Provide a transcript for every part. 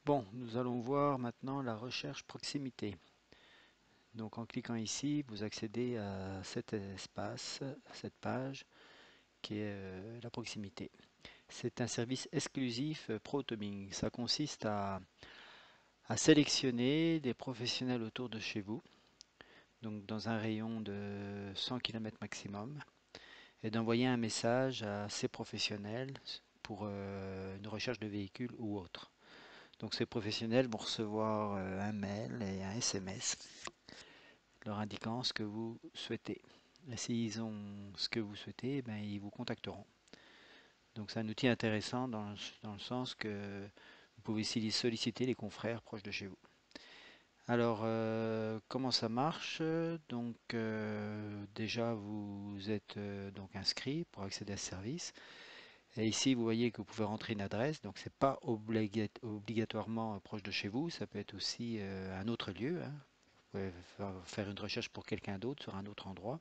Bon, nous allons voir maintenant la recherche proximité. Donc en cliquant ici, vous accédez à cet espace, cette page qui est la proximité. C'est un service exclusif ProToming. Ça consiste à sélectionner des professionnels autour de chez vous, donc dans un rayon de 100 km maximum, et d'envoyer un message à ces professionnels pour une recherche de véhicule ou autre. Donc ces professionnels vont recevoir un mail et un SMS leur indiquant ce que vous souhaitez. Et s'ils ont ce que vous souhaitez, ben, ils vous contacteront. Donc c'est un outil intéressant dans le sens que vous pouvez solliciter les confrères proches de chez vous. Alors, comment ça marche? Donc, déjà, vous êtes donc inscrit pour accéder à ce service. Et ici, vous voyez que vous pouvez rentrer une adresse. Donc, c'est pas obligatoirement proche de chez vous. Ça peut être aussi un autre lieu, hein. Vous pouvez faire une recherche pour quelqu'un d'autre sur un autre endroit.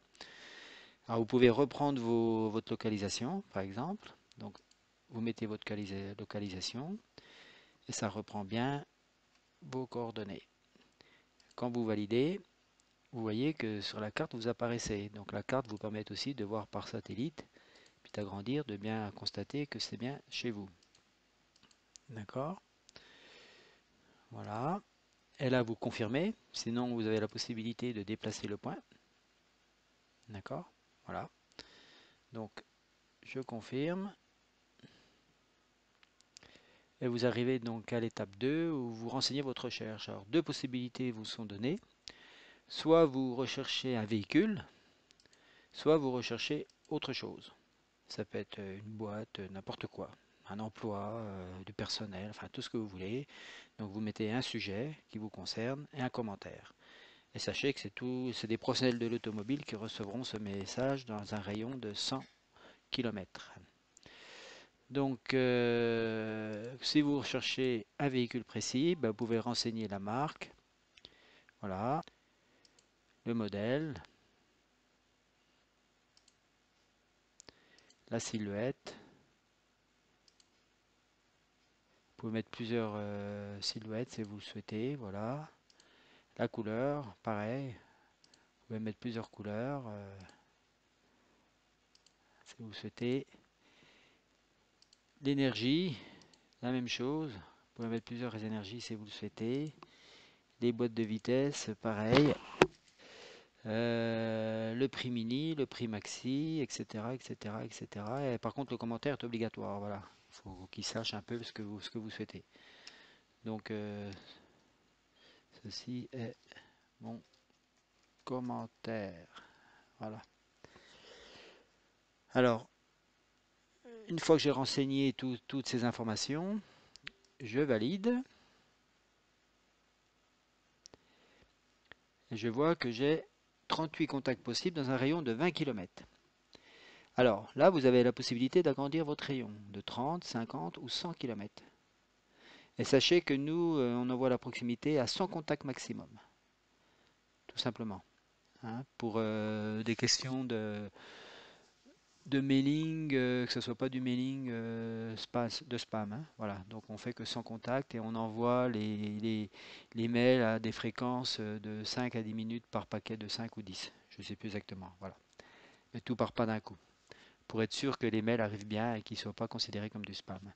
Alors, vous pouvez reprendre votre localisation, par exemple. Donc, vous mettez votre localisation et ça reprend bien vos coordonnées. Quand vous validez, vous voyez que sur la carte vous apparaissez. Donc la carte vous permet aussi de voir par satellite, puis d'agrandir, de bien constater que c'est bien chez vous. D'accord? Voilà. Et là vous confirmez, sinon vous avez la possibilité de déplacer le point. D'accord? Voilà. Donc je confirme. Et vous arrivez donc à l'étape 2 où vous renseignez votre recherche. Alors deux possibilités vous sont données. Soit vous recherchez un véhicule, soit vous recherchez autre chose. Ça peut être une boîte, n'importe quoi, un emploi, du personnel, enfin tout ce que vous voulez. Donc vous mettez un sujet qui vous concerne et un commentaire. Et sachez que c'est des professionnels de l'automobile qui recevront ce message dans un rayon de 100 km. Donc si vous recherchez un véhicule précis, ben, vous pouvez renseigner la marque, voilà, le modèle, la silhouette. Vous pouvez mettre plusieurs silhouettes si vous le souhaitez, voilà. La couleur, pareil, vous pouvez mettre plusieurs couleurs si vous le souhaitez. L'énergie, la même chose, vous pouvez mettre plusieurs énergies si vous le souhaitez. Les boîtes de vitesse, pareil. Le prix mini, le prix maxi, etc., etc., etc. Et par contre, le commentaire est obligatoire, voilà. Il faut qu'il sache un peu ce que vous souhaitez. Donc, ceci est mon commentaire. Voilà. Alors, une fois que j'ai renseigné toutes ces informations, je valide et je vois que j'ai 38 contacts possibles dans un rayon de 20 km. Alors là, vous avez la possibilité d'agrandir votre rayon de 30, 50 ou 100 km. Et sachez que nous, on envoie la proximité à 100 contacts maximum, tout simplement, hein, pour des questions de mailing, que ce soit pas du mailing de spam, hein, voilà. Donc on fait que 100 contacts et on envoie les mails à des fréquences de 5 à 10 minutes par paquet de 5 ou 10. Je ne sais plus exactement, voilà. Mais tout part pas d'un coup, pour être sûr que les mails arrivent bien et qu'ils ne soient pas considérés comme du spam.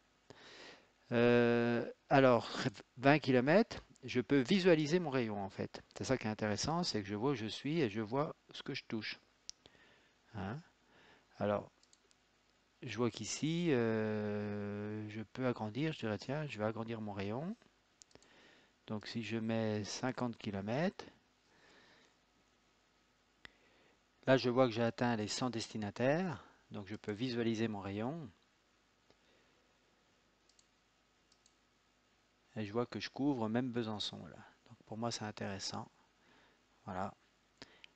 Alors, 20 km, je peux visualiser mon rayon en fait. C'est ça qui est intéressant, c'est que je vois où je suis et je vois ce que je touche, hein. Alors, je vois qu'ici, je peux agrandir, je dirais tiens, je vais agrandir mon rayon. Donc si je mets 50 km, là je vois que j'ai atteint les 100 destinataires, donc je peux visualiser mon rayon. Et je vois que je couvre même Besançon là. Donc pour moi c'est intéressant. Voilà.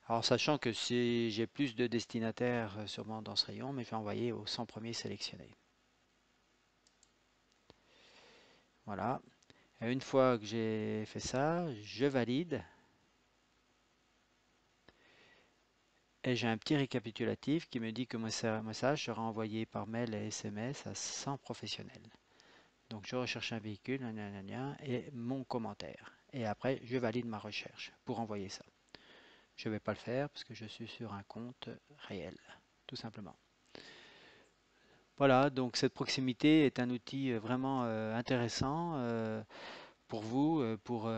Alors sachant que si j'ai plus de destinataires sûrement dans ce rayon, mais je vais envoyer aux 100 premiers sélectionnés. Voilà. Et une fois que j'ai fait ça, je valide. Et j'ai un petit récapitulatif qui me dit que mon message sera envoyé par mail et SMS à 100 professionnels. Donc je recherche un véhicule, et mon commentaire. Et après, je valide ma recherche pour envoyer ça. Je ne vais pas le faire parce que je suis sur un compte réel, tout simplement. Voilà, donc cette proximité est un outil vraiment intéressant pour vous, pour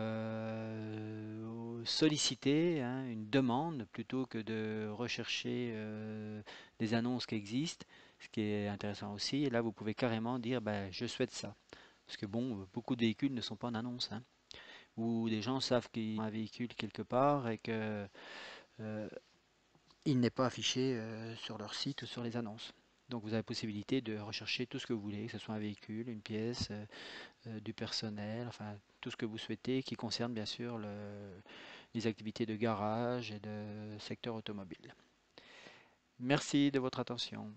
solliciter hein, une demande plutôt que de rechercher des annonces qui existent, ce qui est intéressant aussi. Et là, vous pouvez carrément dire, ben, je souhaite ça. Parce que bon, beaucoup de véhicules ne sont pas en annonce, hein, ou des gens savent qu'ils ont un véhicule quelque part et que euh, il n'est pas affiché sur leur site ou sur les annonces. Donc vous avez la possibilité de rechercher tout ce que vous voulez, que ce soit un véhicule, une pièce, du personnel, enfin tout ce que vous souhaitez qui concerne bien sûr les activités de garage et de secteur automobile. Merci de votre attention.